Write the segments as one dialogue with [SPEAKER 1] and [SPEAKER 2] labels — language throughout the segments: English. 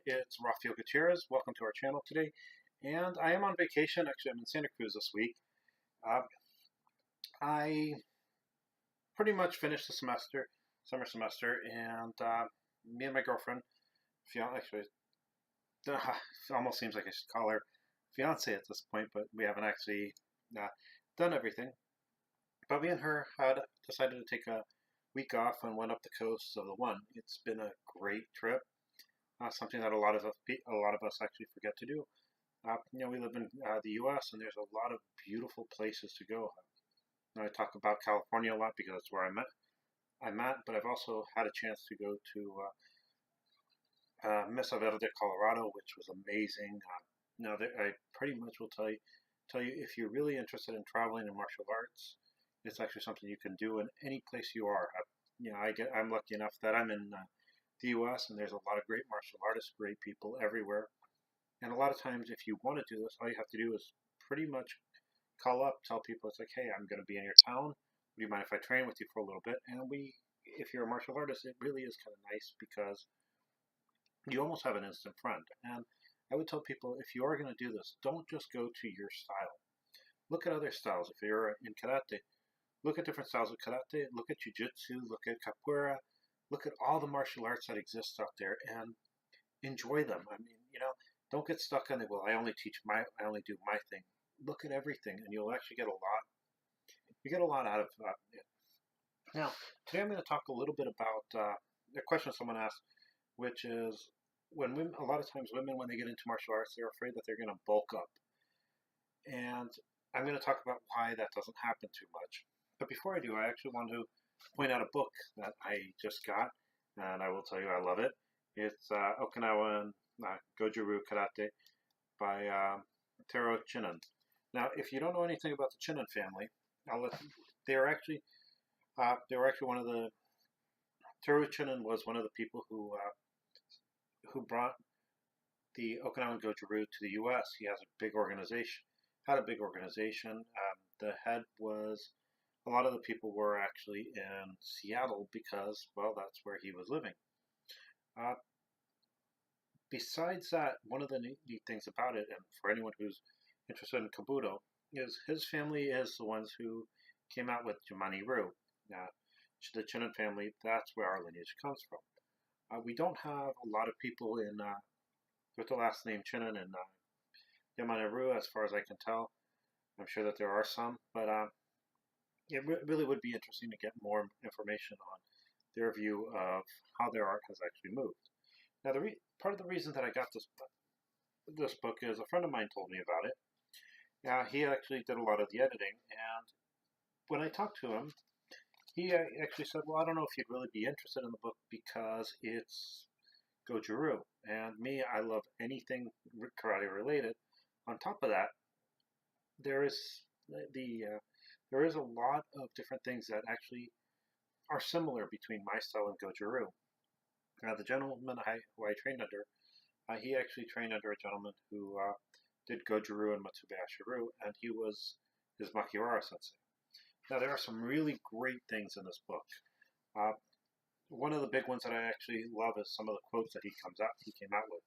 [SPEAKER 1] It's Rafael Gutierrez. Welcome to our channel today. And I am on vacation. Actually, I'm in Santa Cruz this week. Uh, I pretty much finished the summer semester, and me and my girlfriend, actually, it almost seems like I should call her fiance at this point, but we haven't actually uh, done everything. But me and her had decided to take a week off and went up the coast of the One. It's been a great trip. Something that a lot of us actually forget to do. We live in the U.S. and there's a lot of beautiful places to go. I talk about California a lot because that's where I'm at, but I've also had a chance to go to Mesa Verde, Colorado, which was amazing. I pretty much will tell you if you're really interested in traveling in martial arts, it's actually something you can do in any place you are. I'm lucky enough that I'm in the U.S. and there's a lot of great martial artists, great people everywhere. And a lot of times, if you want to do this, all you have to do is pretty much call up, tell people it's like, hey, I'm going to be in your town. Do you mind if I train with you for a little bit? And if you're a martial artist, it really is kind of nice because you almost have an instant friend. And I would tell people, if you are going to do this, don't just go to your style. Look at other styles. If you're in karate, look at different styles of karate. Look at jiu-jitsu. Look at capoeira. Look at all the martial arts that exist out there and enjoy them. I mean, don't get stuck on it. Well, I only do my thing. Look at everything, and you'll actually get a lot. You get a lot out of it. Now, today I'm going to talk a little bit about a question someone asked, which is when women, a lot of times women, when they get into martial arts, they're afraid that they're going to bulk up. And I'm going to talk about why that doesn't happen too much. But before I do, I actually want to point out a book that I just got, and I will tell you I love it. It's Okinawan Goju-Ryu Karate by Taro Chinen. Now, if you don't know anything about the Chinen family, they were actually one of the Taro Chinen was one of the people who brought the Okinawan Goju-Ryu to the U.S. He has a big organization. The head was. A lot of the people were actually in Seattle because, well, that's where he was living. Besides that, one of the neat things about it, and for anyone who's interested in Kabuto, is his family is the ones who came out with Jumani-Ryu. The Chinen family, that's where our lineage comes from. We don't have a lot of people with the last name Chinen and Yamane-Ryu, as far as I can tell. I'm sure that there are some, but it really would be interesting to get more information on their view of how their art has actually moved. Now, part of the reason that I got this book is a friend of mine told me about it. He actually did a lot of the editing, and when I talked to him, he actually said, well, I don't know if you'd really be interested in the book because it's Goju-Ryu. And me, I love anything karate related. On top of that, there is a lot of different things that actually are similar between my style and Goju-Ryu. The gentleman who I trained under, he actually trained under a gentleman who did Goju-Ryu and Matsubayashi-Ryu, and he was his Makiwara Sensei. Now, there are some really great things in this book. One of the big ones that I actually love is some of the quotes that he came out with.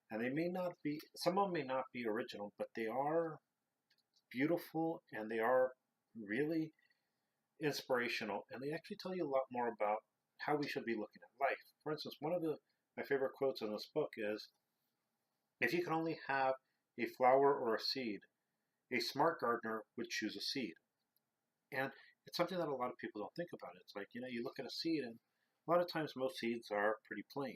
[SPEAKER 1] And some of them may not be original, but they are beautiful and they are really inspirational, and they actually tell you a lot more about how we should be looking at life. For instance, one of my favorite quotes in this book is, if you could only have a flower or a seed, a smart gardener would choose a seed. And it's something that a lot of people don't think about. It's like, you look at a seed, and a lot of times most seeds are pretty plain.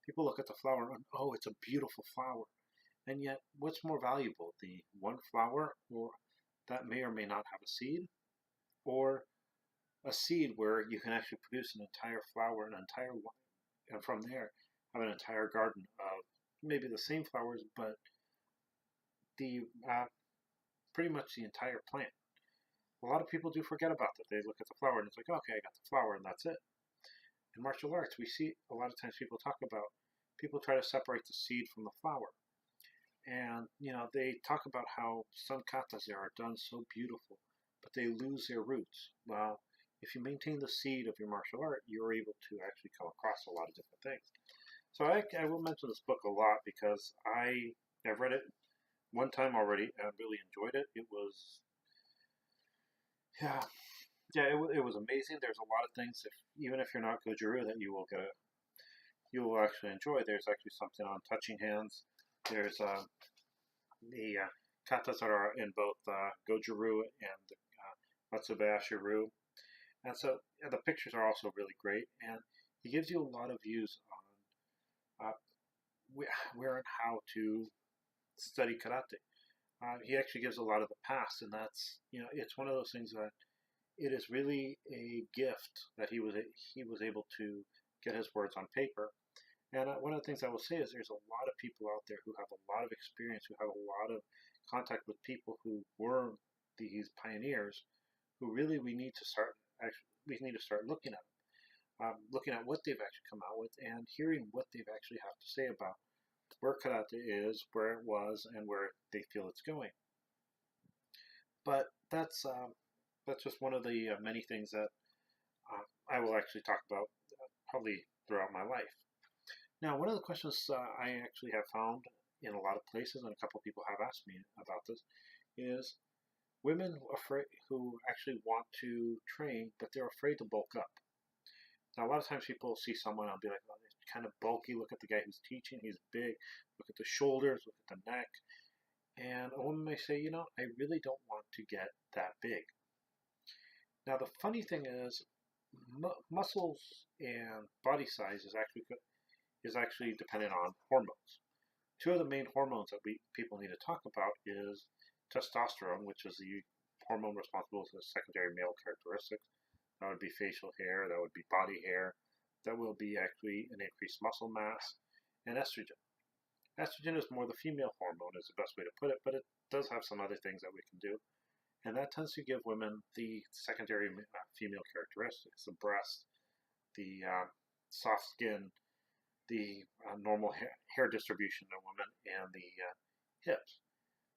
[SPEAKER 1] People look at the flower and, oh, it's a beautiful flower. And yet, what's more valuable, the one flower or that may or may not have a seed, or a seed where you can actually produce an entire flower, and from there have an entire garden of maybe the same flowers, but the pretty much the entire plant. A lot of people do forget about that. They look at the flower and it's like, okay, I got the flower and that's it. In martial arts, we see a lot of times people try to separate the seed from the flower. And, they talk about how some katas there are done so beautiful, but they lose their roots. Well, if you maintain the seed of your martial art, you're able to actually come across a lot of different things. So I will mention this book a lot because I've read it one time already and I really enjoyed it. It was yeah it was amazing. There's a lot of things if even if you're not Goju that you will actually enjoy. There's actually something on touching hands. There's the katas that are in both Goju and Matsubashi. And so the pictures are also really great, and he gives you a lot of views on where and how to study karate. He actually gives a lot of the past, and that's it's one of those things that it is really a gift that he was able to get his words on paper. And one of the things I will say is there's a lot of people out there who have a lot of experience, who have a lot of contact with people who were these pioneers, who really we need to start looking at what they've actually come out with and hearing what they've actually have to say about where karate is, where it was, and where they feel it's going. But that's just one of the many things that I will actually talk about probably throughout my life. Now, one of the questions I actually have found in a lot of places, and a couple of people have asked me about this, is women who actually want to train, but they're afraid to bulk up. Now, a lot of times people see someone and be like, oh, they're kind of bulky. Look at the guy who's teaching. He's big. Look at the shoulders. Look at the neck. And a woman may say, I really don't want to get that big. Now, the funny thing is, muscles and body size is actually dependent on hormones. Two of the main hormones that people need to talk about is testosterone, which is the hormone responsible for the secondary male characteristics. That would be facial hair, that would be body hair, that will be actually an increased muscle mass, and estrogen. Estrogen is more the female hormone, is the best way to put it, but it does have some other things that we can do. And that tends to give women the secondary female characteristics, the breast, the soft skin, the normal hair distribution in women, and the hips.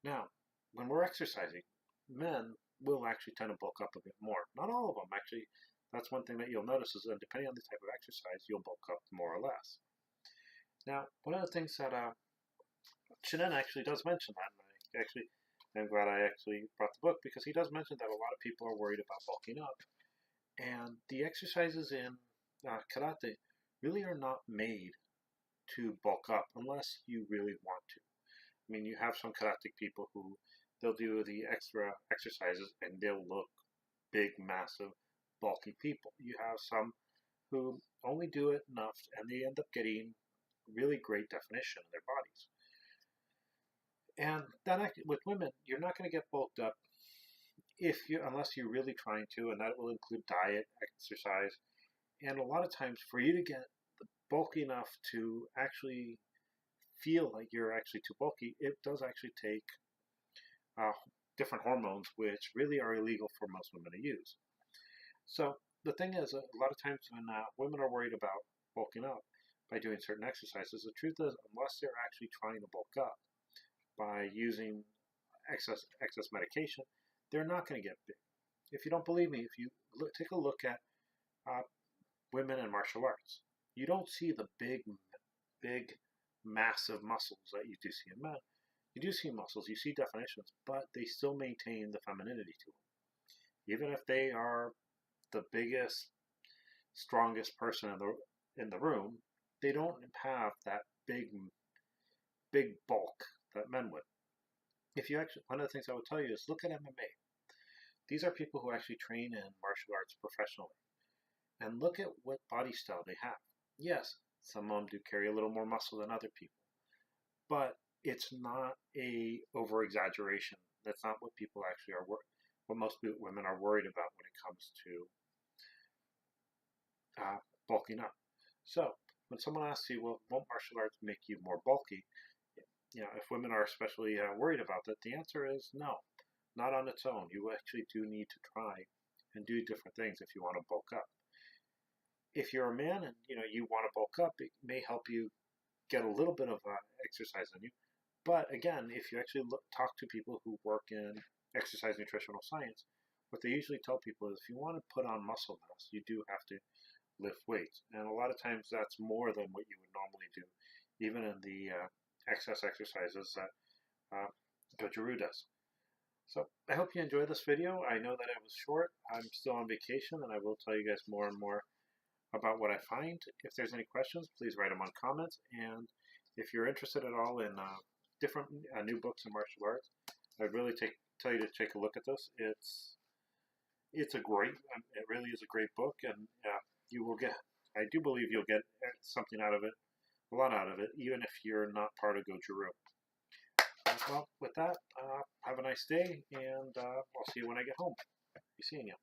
[SPEAKER 1] Now, when we're exercising, men will actually tend to bulk up a bit more. Not all of them, actually. That's one thing that you'll notice is that depending on the type of exercise, you'll bulk up more or less. Now, one of the things that Chinen actually does mention that, and I'm glad I actually brought the book because he does mention that a lot of people are worried about bulking up. And the exercises in karate really are not made to bulk up unless you really want to. I mean, you have some karate people who they'll do the extra exercises and they'll look big, massive, bulky people. You have some who only do it enough and they end up getting really great definition in their bodies. And then with women, you're not going to get bulked up unless you're really trying to, and that will include diet, exercise, and a lot of times for you to get bulky enough to actually feel like you're actually too bulky, it does actually take different hormones, which really are illegal for most women to use. So the thing is, a lot of times when women are worried about bulking up by doing certain exercises, the truth is, unless they're actually trying to bulk up by using excess medication, they're not going to get big. If you don't believe me, if you take a look at women in martial arts, you don't see the big, massive muscles that you do see in men. You do see muscles, you see definitions, but they still maintain the femininity to them. Even if they are the biggest, strongest person in the room, they don't have that big bulk that men would. One of the things I would tell you is look at MMA. These are people who actually train in martial arts professionally. And look at what body style they have. Yes, some of them do carry a little more muscle than other people. But it's not a over-exaggeration. That's not what people actually are what most women are worried about when it comes to bulking up. So when someone asks you, well, won't martial arts make you more bulky? If women are especially worried about that, the answer is no, not on its own. You actually do need to try and do different things if you want to bulk up. If you're a man and you want to bulk up, it may help you get a little bit of exercise in you. But again, if you actually talk to people who work in exercise nutritional science, what they usually tell people is if you want to put on muscle mass, you do have to lift weights. And a lot of times that's more than what you would normally do, even in the excess exercises that Goju-Ryu does. So I hope you enjoyed this video. I know that it was short. I'm still on vacation, and I will tell you guys more and more about what I find. If there's any questions, please write them on comments. And if you're interested at all in different new books in martial arts, I'd really tell you to take a look at this. It's a great, it really is a great book, and you will get, I do believe you'll get something out of it, a lot out of it, even if you're not part of Goju-Ryu. Well, with that, have a nice day, and I'll see you when I get home. Be seeing you.